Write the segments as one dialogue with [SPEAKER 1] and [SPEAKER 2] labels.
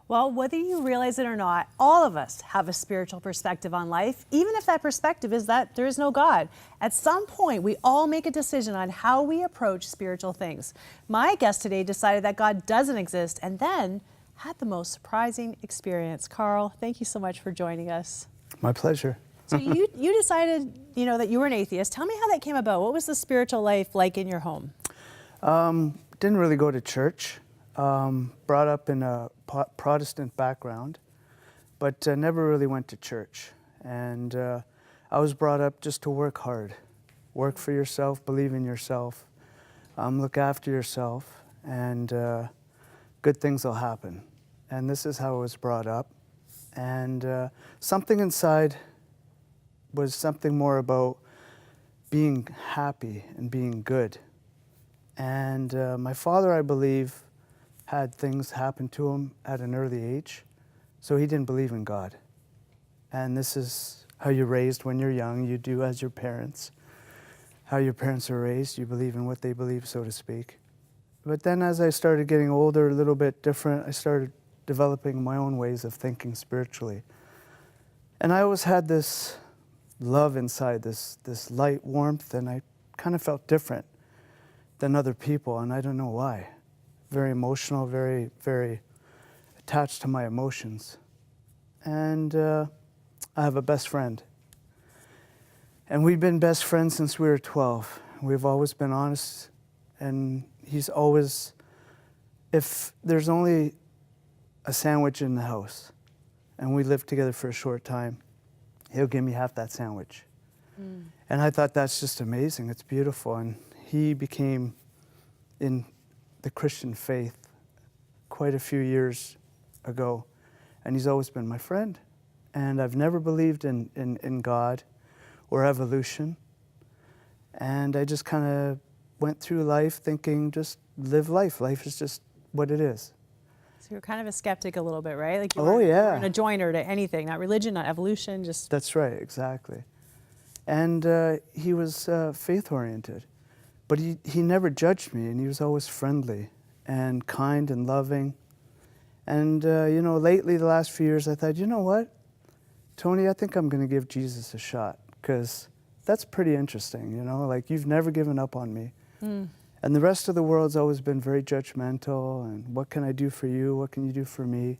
[SPEAKER 1] Well, whether you realize it or not, all of us have a spiritual perspective on life, even if that perspective is that there is no God. At some point, we all make a decision on how we approach spiritual things. My guest today decided that God doesn't exist and then had the most surprising experience. Karl, thank you so much for joining us.
[SPEAKER 2] My pleasure.
[SPEAKER 1] So you decided, that you were an atheist. Tell me how that came about. What was the spiritual life like in your home?
[SPEAKER 2] Didn't really go to church. Brought up in a Protestant background, but never really went to church. And I was brought up just to work hard. Work for yourself, believe in yourself, look after yourself, and good things will happen. And this is how I was brought up. And something inside was something more about being happy and being good. And my father, I believe, had things happen to him at an early age, so he didn't believe in God. And this is how you're raised when you're young. You do as your parents. How your parents are raised, you believe in what they believe, so to speak. But then as I started getting older, a little bit different, I started developing my own ways of thinking spiritually. And I always had this love inside, this light warmth, and I kind of felt different than other people, and I don't know why. Very emotional, very, very attached to my emotions. And I have a best friend. And we've been best friends since we were 12. We've always been honest, and he's always, if there's only a sandwich in the house, and we lived together for a short time, he'll give me half that sandwich. And I thought that's just amazing, it's beautiful. And he became in the Christian faith quite a few years ago, and he's always been my friend. And I've never believed in God or evolution, and I just kind of went through life thinking, just live life. Life is just what it is.
[SPEAKER 1] So you're kind of a skeptic a little bit, right? Like you
[SPEAKER 2] Oh, yeah.
[SPEAKER 1] weren't a joiner to anything, not religion, not evolution, just...
[SPEAKER 2] That's right, exactly. And he was faith-oriented. But he never judged me, and he was always friendly and kind and loving. And, lately, the last few years, I thought, you know what, Tony, I think I'm going to give Jesus a shot, because that's pretty interesting, like you've never given up on me. And the rest of the world's always been very judgmental, and what can I do for you, what can you do for me?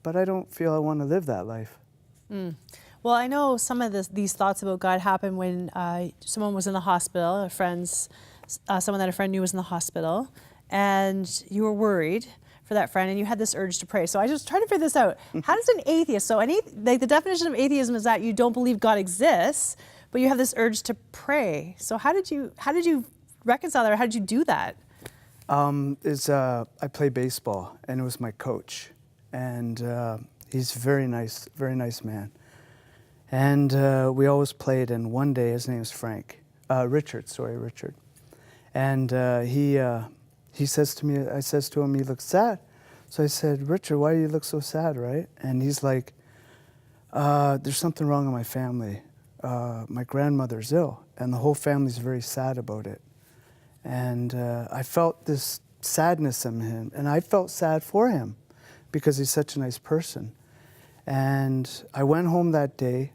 [SPEAKER 2] But I don't feel I want to live that life.
[SPEAKER 1] Well, I know some of these thoughts about God happened when someone was in the hospital, someone that a friend knew was in the hospital, and you were worried for that friend, and you had this urge to pray. So I just tried to figure this out. How does an atheist, the definition of atheism is that you don't believe God exists, but you have this urge to pray. So how did you reconcile that, or how did you do that?
[SPEAKER 2] I play baseball, and it was my coach, and he's a very nice man. And we always played, and one day, his name is Richard. And he says to me, I says to him, he looks sad. So I said, Richard, why do you look so sad, right? And he's like, there's something wrong in my family. My grandmother's ill, and the whole family's very sad about it. And I felt this sadness in him, and I felt sad for him because he's such a nice person. And I went home that day,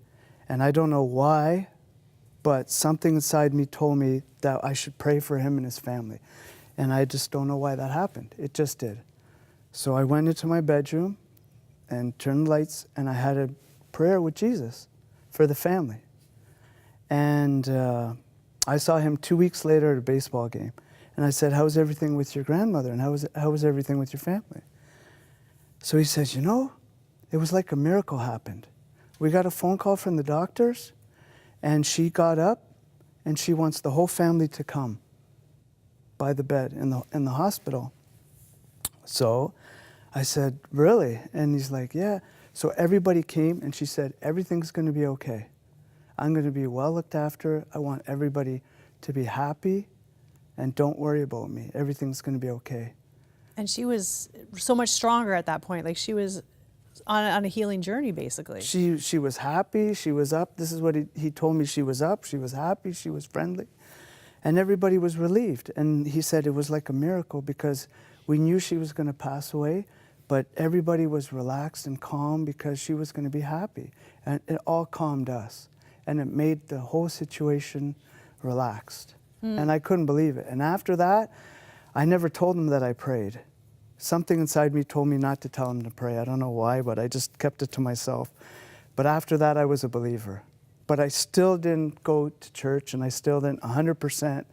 [SPEAKER 2] and I don't know why, but something inside me told me that I should pray for him and his family. And I just don't know why that happened. It just did. So I went into my bedroom and turned the lights, and I had a prayer with Jesus for the family. And I saw him 2 weeks later at a baseball game. And I said, how's everything with your grandmother? And how was everything with your family? So he says, it was like a miracle happened. We got a phone call from the doctors, and she got up, and she wants the whole family to come by the bed in the hospital. So I said, really? And he's like, yeah. So everybody came, and she said, everything's going to be okay. I'm going to be well looked after. I want everybody to be happy, and don't worry about me. Everything's going to be okay.
[SPEAKER 1] And she was so much stronger at that point. Like she was on a healing journey, basically.
[SPEAKER 2] She was happy. She was up. This is what he told me. She was up. She was happy. She was friendly. And everybody was relieved. And he said it was like a miracle because we knew she was going to pass away, but everybody was relaxed and calm because she was going to be happy. And it all calmed us. And it made the whole situation relaxed. And I couldn't believe it. And after that, I never told him that I prayed. Something inside me told me not to tell him to pray. I don't know why, but I just kept it to myself. But after that, I was a believer. But I still didn't go to church, and I still didn't 100%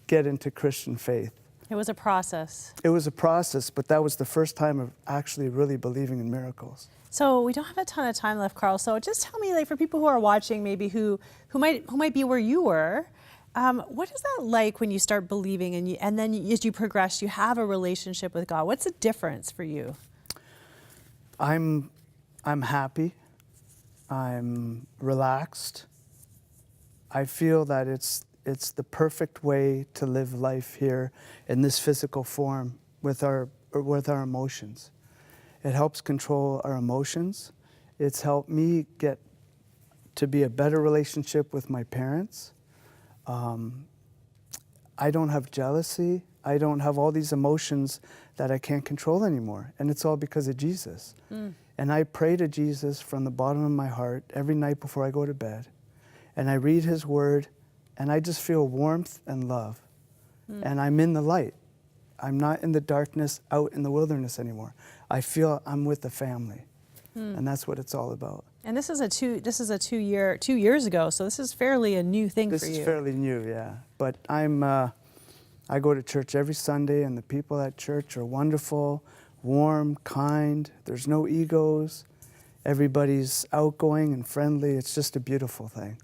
[SPEAKER 2] get into Christian faith.
[SPEAKER 1] It was a process.
[SPEAKER 2] It was a process, but that was the first time of actually really believing in miracles.
[SPEAKER 1] So we don't have a ton of time left, Karl. So just tell me, like, for people who are watching, maybe who might be where you were, what is that like when you start believing and then as you progress, you have a relationship with God? What's the difference for you?
[SPEAKER 2] I'm happy. I'm relaxed. I feel that it's the perfect way to live life here in this physical form with our emotions. It helps control our emotions. It's helped me get to be a better relationship with my parents. I don't have jealousy. I don't have all these emotions that I can't control anymore. And it's all because of Jesus. And I pray to Jesus from the bottom of my heart every night before I go to bed. And I read his word, and I just feel warmth and love. And I'm in the light. I'm not in the darkness out in the wilderness anymore. I feel I'm with the family. And that's what it's all about.
[SPEAKER 1] And this is 2 years ago, so this is fairly a new thing for you.
[SPEAKER 2] This is fairly new, yeah. But I go to church every Sunday, and the people at church are wonderful, warm, kind. There's no egos. Everybody's outgoing and friendly. It's just a beautiful thing.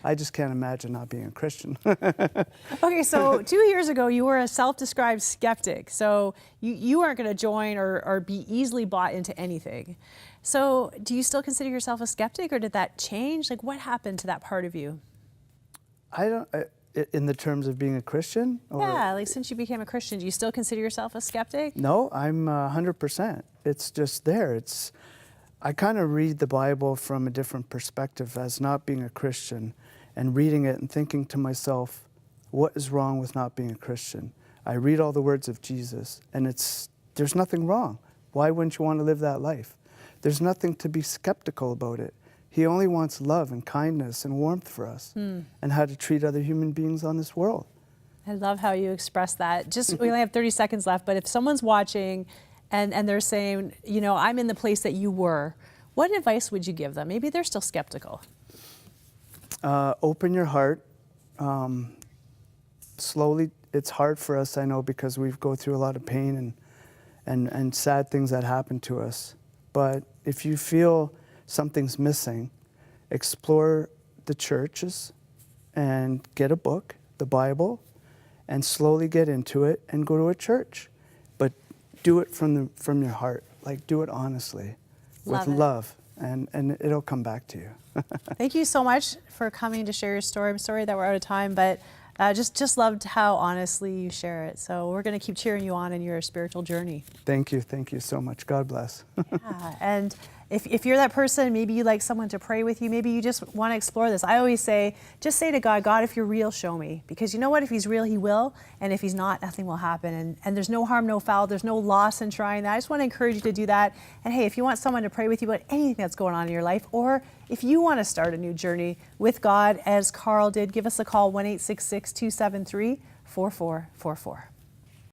[SPEAKER 2] I just can't imagine not being a Christian.
[SPEAKER 1] Okay, so 2 years ago, you were a self-described skeptic. So you aren't going to join or be easily bought into anything. So do you still consider yourself a skeptic, or did that change? Like, what happened to that part of you?
[SPEAKER 2] I don't, in the terms of being a Christian? Or?
[SPEAKER 1] Yeah, like since you became a Christian, do you still consider yourself a skeptic?
[SPEAKER 2] No, I'm 100%. It's just there. I kind of read the Bible from a different perspective as not being a Christian, and reading it and thinking to myself, what is wrong with not being a Christian? I read all the words of Jesus, and there's nothing wrong. Why wouldn't you want to live that life? There's nothing to be skeptical about it. He only wants love and kindness and warmth for us, and how to treat other human beings on this world.
[SPEAKER 1] I love how you express that. Just, we only have 30 seconds left, but if someone's watching and they're saying, you know, I'm in the place that you were, what advice would you give them? Maybe they're still skeptical.
[SPEAKER 2] Open your heart. Slowly, it's hard for us, I know, because we go through a lot of pain and sad things that happen to us. But if you feel something's missing, explore the churches and get a book, the Bible, and slowly get into it and go to a church. But do it from your heart. Like, do it honestly, with love, and it'll come back to you.
[SPEAKER 1] Thank you so much for coming to share your story. I'm sorry that we're out of time, but just loved how honestly you share it. So we're going to keep cheering you on in your spiritual journey.
[SPEAKER 2] Thank you so much. God bless.
[SPEAKER 1] Yeah, and if you're that person, maybe you'd like someone to pray with you, maybe you just want to explore this. I always say, just say to God, God, if you're real, show me. Because you know what? If he's real, he will. And if he's not, nothing will happen. And there's no harm, no foul. There's no loss in trying that. I just want to encourage you to do that. And hey, if you want someone to pray with you about anything that's going on in your life, or if you want to start a new journey with God, as Karl did, give us a call, 1-866-273-4444.